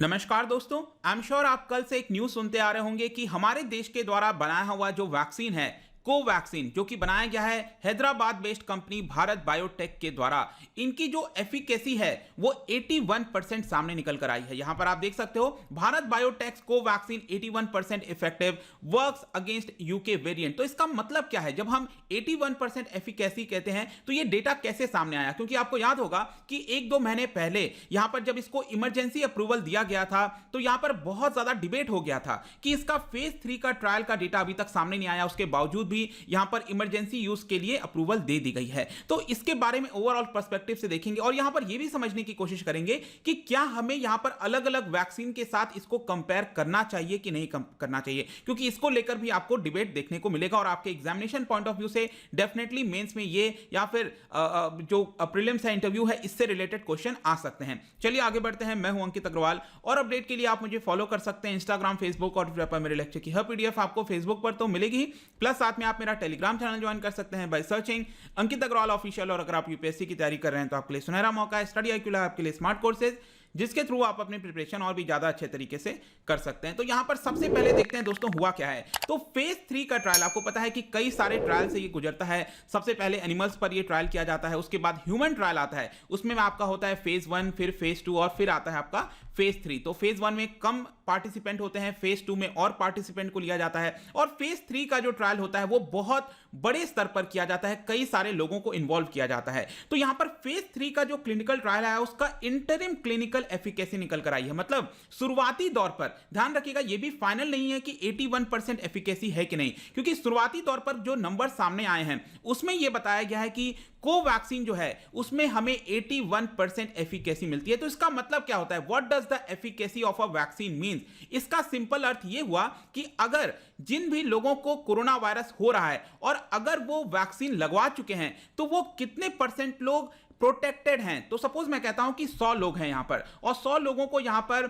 नमस्कार दोस्तों, I am sure आप कल से एक न्यूज़ सुनते आ रहे होंगे कि हमारे देश के द्वारा बनाया हुआ जो वैक्सीन है कोवैक्सीन, जो कि बनाया गया है Hyderabad based company Bharat biotech के द्वारा, इनकी जो एफिकेसी है वो 81% सामने निकल कर आई है। यहां पर आप देख सकते हो Bharat biotech Covaxin 81% effective works against UK variant. तो इसका मतलब क्या है? जब हम 81% एफिकेसी कहते हैं तो ये डेटा कैसे सामने आया? क्योंकि आपको याद होगा कि एक दो महीने पहले यहां पर जब इसको इमरजेंसी अप्रूवल दिया गया था तो यहां पर बहुत ज्यादा डिबेट हो गया था कि इसका फेज 3 का ट्रायल का डेटा अभी तक सामने नहीं आया, उसके बावजूद भी यहां पर इमरजेंसी यूज के लिए अप्रूवल दे दी गई है। तो इसके बारे में ओवरऑल पर्सपेक्टिव से देखेंगे और यहां पर यह भी समझने की कोशिश करेंगे कि क्या हमें यहां पर अलग अलग वैक्सीन के साथ इसको कंपेयर करना चाहिए कि नहीं करना चाहिए, क्योंकि इसको लेकर भी आपको डिबेट देखने को मिलेगा और आपके एग्जामिनेशन पॉइंट ऑफ व्यू से डेफिनेटली मेंस में ये या फिर जो प्रीलिम्स है इंटरव्यू है इससे रिलेटेड क्वेश्चन आ सकते हैं। चलिए आगे बढ़ते हैं। मैं हूं अंकित अग्रवाल और अपडेट के लिए आप मुझे फॉलो कर सकते हैं इंस्टाग्राम, फेसबुक और ट्विटर पर। मेरे लेक्चर की हर पीडीएफ आपको फेसबुक पर तो मिलेगी, प्लस साथ में आप मेरा टेलीग्राम चैनल ज्वाइन कर सकते हैं by searching Ankit Agarwal official. और अगर आप यूपीएससी की तैयारी कर रहे हैं तो आपके लिए सुनहरा मौका है। स्टडी IQ लैब आपके लिए स्मार्ट कोर्सेज जिसके थ्रू आप अपनी प्रिपरेशन और भी ज्यादा अच्छे तरीके से कर सकते हैं। तो यहां पर सबसे पहले देखते हैं दोस्तों हुआ क्या है। तो फेज 3 का ट्रायल, आपको पता है कि कई सारे ट्रायल से ये गुजरता है। सबसे पहले एनिमल्स पर ये ट्रायल किया जाता है, उसके बाद ह्यूमन ट्रायल आता है, उसमें आपका होता है फेज 1, फिर फेज 2 और फिर आता है आपका फेज 3। तो फेज 1 में कम पार्टिसिपेंट होते हैं, फेज 2 में और पार्टिसिपेंट को लिया जाता है और फेज 3 का जो ट्रायल होता है वो बहुत बड़े स्तर पर किया जाता है, कई सारे लोगों को इन्वॉल्व किया जाता है। तो यहां पर फेज 3 का जो क्लिनिकल ट्रायल है उसका इंटरिम क्लिनिकल एफिकेसी निकल कर आई है। मतलब शुरुआती दौर पर, ध्यान रखिएगा ये भी फाइनल नहीं है कि 81% एफिकेसी है कि नहीं, क्योंकि शुरुआती तौर पर जो नंबर सामने आए हैं उसमें यह बताया गया है कि कोवैक्सीन जो है उसमें हमें 81% एफिकेसी मिलती है। तो इसका मतलब क्या होता है? What does the efficacy of a vaccine means? इसका सिंपल अर्थ यह हुआ कि अगर जिन भी लोगों को कोरोना वायरस हो रहा है और अगर वो वैक्सीन लगवा चुके हैं तो वो कितने परसेंट लोग प्रोटेक्टेड हैं। तो सपोज मैं कहता हूं कि 100 लोग हैं यहां पर और 100 लोगों को यहां पर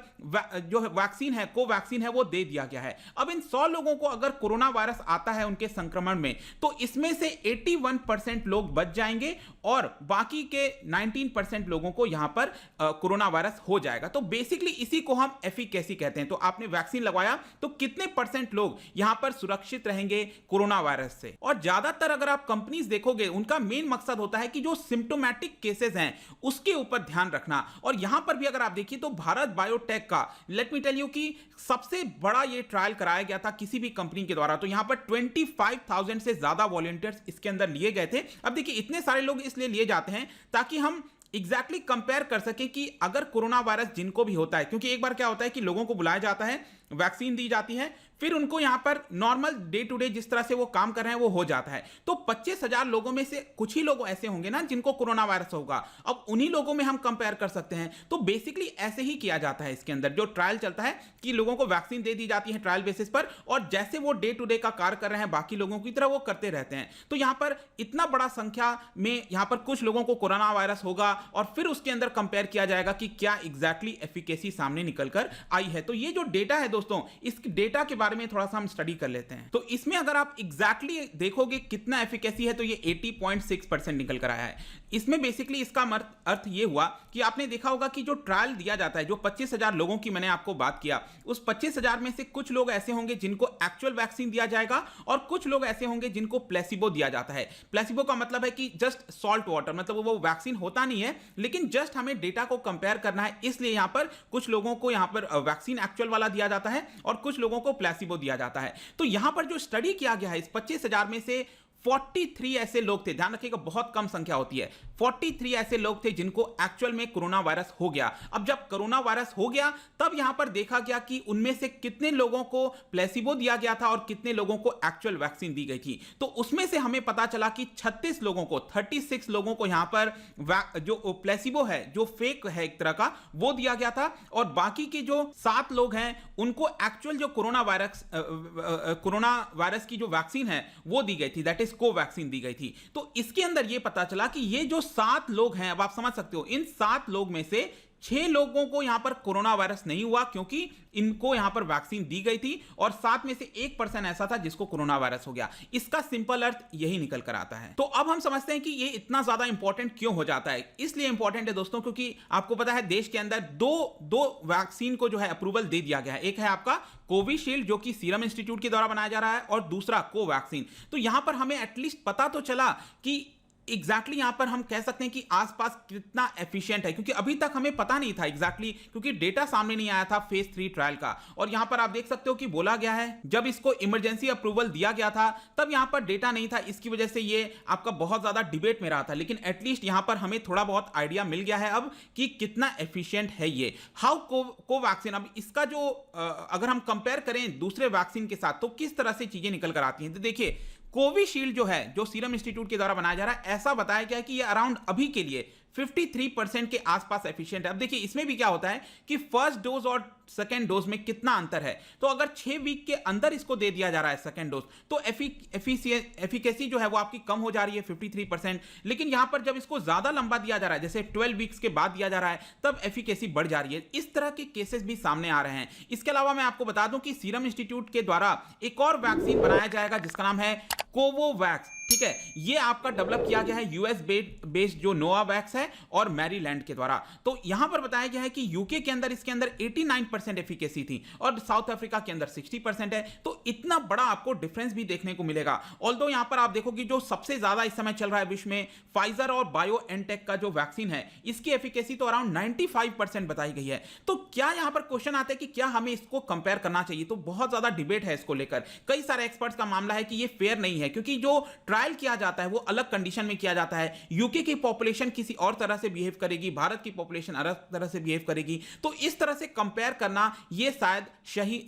जो वैक्सीन है कोवैक्सीन है वो दे दिया गया है। अब इन 100 लोगों को अगर कोरोना वायरस आता है उनके संक्रमण में तो इसमें से 81% लोग बच जाएंगे और बाकी के 19% लोगों को यहां पर कोरोना वायरस हो जाएगा। तो बेसिकली इसी को हम एफिकेसी कहते हैं। तो आपने वैक्सीन लगवाया तो कितने परसेंट लोग यहां पर सुरक्षित रहेंगे कोरोना वायरस से। और ज्यादातर अगर आप कंपनीज देखोगे उनका मेन मकसद होता है कि जो सिम्टोमैटिक केसेस हैं उसके ऊपर ध्यान रखना। और यहां पर भी अगर आप देखिए तो भारत बायोटेक का, लेट मी टेल यू कि सबसे बड़ा ये ट्रायल कराया गया था किसी भी कंपनी के द्वारा। तो यहां पर 25,000 से ज्यादा वॉलंटियर्स इसके अंदर लिए गए थे। अब देखिए इतने सारे लोग इसलिए लिए जाते हैं ताकि हम एग्जैक्टली कंपेयर कर सके कि अगर कोरोना वायरस जिनको भी होता है, क्योंकि एक बार क्या होता है कि लोगों को बुलाया जाता है, वैक्सीन दी जाती है, फिर उनको यहां पर नॉर्मल डे टू डे जिस तरह से वो काम कर रहे हैं वो हो जाता है। तो 25,000 लोगों में से कुछ ही लोग ऐसे होंगे ना जिनको कोरोना वायरस होगा। अब उन्हीं लोगों में हम कंपेयर कर सकते हैं। तो बेसिकली ऐसे ही किया जाता है इसके अंदर जो ट्रायल चलता है कि लोगों को वैक्सीन दे दी जाती है ट्रायल बेसिस पर और जैसे वो डे टू डे का कार्य कर रहे हैं बाकी लोगों की तरह वो करते रहते हैं। तो यहां पर इतना बड़ा संख्या में यहां पर कुछ लोगों को कोरोना वायरस होगा और फिर उसके अंदर कंपेयर किया जाएगा कि क्या एग्जैक्टली एफिकेसी सामने निकल कर आई है। तो ये जो डेटा है दोस्तों, इस डेटा के बारे में थोड़ा सा हम स्टडी कर लेते हैं। तो इसमें अगर आप एग्जैक्टली देखोगे कितना एफिकेसी है तो ये 80.6% निकल कर आया है। इसमें बेसिकली इसका अर्थ ये हुआ कि आपने देखा होगा कि जो ट्रायल दिया जाता है, जो 25,000 लोगों की मैंने आपको बात किया, उस 25,000 में से कुछ लोग ऐसे होंगे जिनको एक्चुअल वैक्सीन दिया जाएगा और कुछ लोग ऐसे होंगे जिनको प्लेसिबो दिया जाता है। प्लेसिबो का मतलब है कि जस्ट सॉल्ट वाटर, मतलब वो वैक्सीन होता नहीं है लेकिन जस्ट हमें डेटा को कंपेयर करना है, इसलिए यहां पर कुछ लोगों को यहां पर वैक्सीन एक्चुअल वाला दिया जाता है और कुछ लोगों को प्लेसिबो दिया जाता है। तो यहां पर जो स्टडी किया गया है इस 25,000 में से 43 ऐसे लोग थे, ध्यान रखिएगा बहुत कम संख्या होती है, 43 ऐसे लोग थे जिनको एक्चुअल में कोरोना वायरस हो गया। अब जब कोरोना वायरस हो गया तब यहां पर देखा गया कि उनमें से कितने लोगों को प्लेसिबो दिया गया था और कितने लोगों को एक्चुअल वैक्सीन दी गई थी। तो उसमें से हमें पता चला कि 36 लोगों को, 36 लोगों को यहां पर जो प्लेसिबो है, जो फेक है एक तरह का, वो दिया गया था और बाकी के जो 7 लोग हैं उनको एक्चुअल जो कोरोना वायरस की जो वैक्सीन है वो दी गई थी, दैट इज कोवैक्सीन दी गई थी। तो इसके अंदर यह पता चला कि ये जो 7 लोग हैं, अब आप समझ सकते हो इन 7 लोग में से 6 लोगों को यहां पर कोरोना वायरस नहीं हुआ क्योंकि इनको यहां पर वैक्सीन दी गई थी और 7 में से 1% ऐसा था जिसको कोरोना वायरस हो गया। इसका सिंपल अर्थ यही निकल कर आता है। तो अब हम समझते हैं कि ये इतना ज्यादा इंपॉर्टेंट क्यों हो जाता है। इसलिए इंपॉर्टेंट है दोस्तों क्योंकि आपको पता है देश के अंदर दो वैक्सीन को जो है अप्रूवल दे दिया गया है। एक है आपका कोविशील्ड जो कि सीरम इंस्टीट्यूट के द्वारा बनाया जा रहा है और दूसरा कोवैक्सीन। तो यहां पर हमें एटलीस्ट पता तो चला कि एग्जैक्टली यहां पर हम कह सकते हैं कि आसपास कितना एफिशिएंट है, क्योंकि अभी तक हमें पता नहीं था एग्जैक्टली, क्योंकि डेटा सामने नहीं आया था फेज 3 ट्रायल का। और यहां पर आप देख सकते हो कि बोला गया है जब इसको इमरजेंसी अप्रूवल दिया गया था तब यहां पर डेटा नहीं था, इसकी वजह से ये आपका बहुत ज्यादा डिबेट में रहा था। लेकिन एटलीस्ट यहां पर हमें थोड़ा बहुत आइडिया मिल गया है अब कि कितना एफिशिएंट है ये। हाउ कोवैक्सीन, अब इसका जो अगर हम कंपेयर करें दूसरे वैक्सीन के साथ तो किस तरह से चीजें निकल कर आती हैं। तो देखिए कोविशील्ड जो है जो सीरम इंस्टीट्यूट के द्वारा बनाया जा रहा है, ऐसा बताया गया है कि ये अराउंड अभी के लिए 53% के आसपास एफिशिएंट है। अब देखिए इसमें भी क्या होता है कि फर्स्ट डोज और सेकेंड डोज में कितना अंतर है। तो अगर 6 वीक के अंदर इसको दे दिया जा रहा है सेकेंड डोज तो एफिकेसी जो है वो आपकी कम हो जा रही है 53%। लेकिन यहां पर जब इसको ज्यादा लंबा दिया जा रहा है जैसे 12 वीक्स के बाद दिया जा रहा है तब एफिकेसी बढ़ जा रही है। इस तरह के केसेस भी सामने आ रहे हैं। इसके अलावा मैं आपको बता दूं कि सीरम इंस्टीट्यूट के द्वारा एक और वैक्सीन बनाया जाएगा जिसका नाम है कोवोवैक्स। ठीक है, ये आपका डेवलप किया गया है यूएस बेस्ड जो नोवावैक्स है और मैरीलैंड के द्वारा। तो यहां पर बताया गया है कि यूके के अंदर इसके अंदर 89% एफिकेसी थी और साउथ अफ्रीका के अंदर 60% है। तो इतना बड़ा आपको डिफरेंस भी देखने को मिलेगा। ऑल्दो यहां पर आप देखोगे जो सबसे ज्यादा इस समय चल रहा है विश्व में फाइजर और बायोएनटेक का जो वैक्सीन है इसकी एफिकेसी तो अराउंड 95% बताई गई है। तो क्या यहां पर क्वेश्चन आता है कि क्या हमें इसको कंपेयर करना चाहिए। तो बहुत ज्यादा डिबेट है इसको लेकर। कई सारे एक्सपर्ट्स का मामला है कि ये फेयर नहीं है क्योंकि जो ट्रायल किया जाता है वो अलग कंडीशन में किया जाता है। यूके की पॉपुलेशन किसी और तरह से बिहेव करेगी, भारत की पॉपुलेशन अलग तरह से बिहेव करेगी। तो इस तरह से कंपेयर करना ये शायद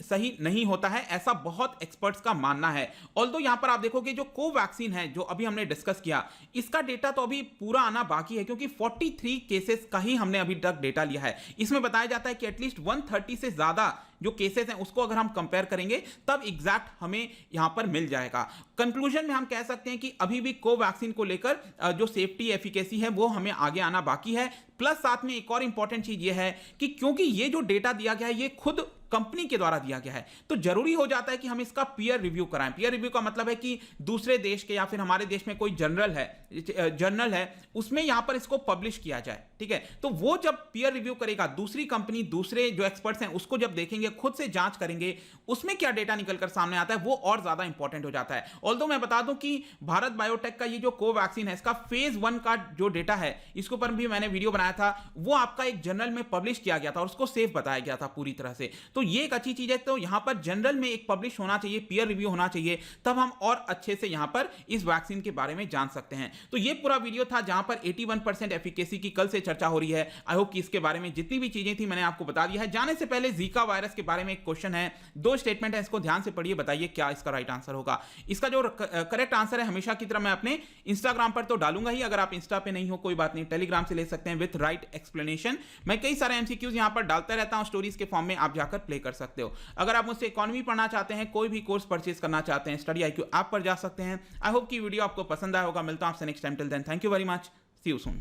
सही नहीं होता है, ऐसा बहुत एक्सपर्ट्स का मानना है। ऑल्दो यहां पर आप देखोगे जो कोवैक्सीन है जो अभी हमने डिस्कस किया इसका डेटा तो अभी पूरा आना बाकी है क्योंकि 43 केसेस का ही हमने अभी तक डेटा लिया है। इसमें बताया जाता है कि एटलीस्ट 130 से ज्यादा जो केसेस हैं उसको अगर हम कंपेयर करेंगे तब एग्जैक्ट हमें यहां पर मिल जाएगा। कंक्लूजन में हम कह सकते हैं कि अभी भी कोवैक्सीन को लेकर जो सेफ्टी एफिकेसी है वो हमें आगे आना बाकी है। प्लस साथ में एक और इंपॉर्टेंट चीज ये है कि क्योंकि ये जो डेटा दिया गया है ये खुद कंपनी के द्वारा दिया गया है तो जरूरी हो जाता है कि हम इसका पीयर रिव्यू कराएं। पीयर रिव्यू का मतलब है कि दूसरे देश के या फिर हमारे देश में कोई जर्नल है उसमें यहां पर इसको पब्लिश किया जाए। ठीक है, तो वो जब पीयर रिव्यू करेगा दूसरी कंपनी दूसरे जो एक्सपर्ट्स हैं उसको जब देखेंगे खुद से जांच करेंगे उसमें क्या डेटा निकलकर सामने आता है वो और ज्यादा इंपॉर्टेंट हो जाता है। ऑल्दो मैं बता दूं कि भारत बायोटेक का ये जो कोवैक्सीन है इसका फेज 1 का जो डेटा है इसके ऊपर भी मैंने वीडियो बनाया था, वो आपका एक जर्नल में पब्लिश किया गया था और उसको सेफ बताया गया था पूरी तरह से। तो ये एक अच्छी चीज है। तो यहां पर जनरल में एक पब्लिश होना चाहिए, पीयर रिव्यू होना चाहिए, तब हम और अच्छे से यहां पर इस वैक्सीन के बारे में जान सकते हैं। तो ये पूरा वीडियो था जहां पर 81% एफिकेसी की कल से चर्चा हो रही है। आई होप कि इसके बारे में जितनी भी चीजें थी मैंने आपको बता दिया है। जाने से पहले जीका वायरस के बारे में एक क्वेश्चन है, 2 स्टेटमेंट है, इसको ध्यान से पढ़िए, बताइए क्या इसका राइट आंसर होगा। इसका जो करेक्ट आंसर है हमेशा की तरह मैं अपने इंस्टाग्राम पर तो डालूंगा ही, अगर आप इंस्टा पे नहीं हो कोई बात नहीं, टेलीग्राम से ले सकते हैं विथ राइट एक्सप्लेनेशन। मैं कई सारे एमसीक्यूज यहां पर डालता रहता हूं स्टोरीज के फॉर्म में, आप जाकर प्ले कर सकते हो। अगर आप मुझसे इकोनॉमी पढ़ना चाहते हैं, कोई भी कोर्स परचेज करना चाहते हैं, स्टडी IQ ऐप पर जा सकते हैं। आई होप कि वीडियो आपको पसंद आया होगा। मिलता हूं आपसे next time, till then thank you very much, see you soon.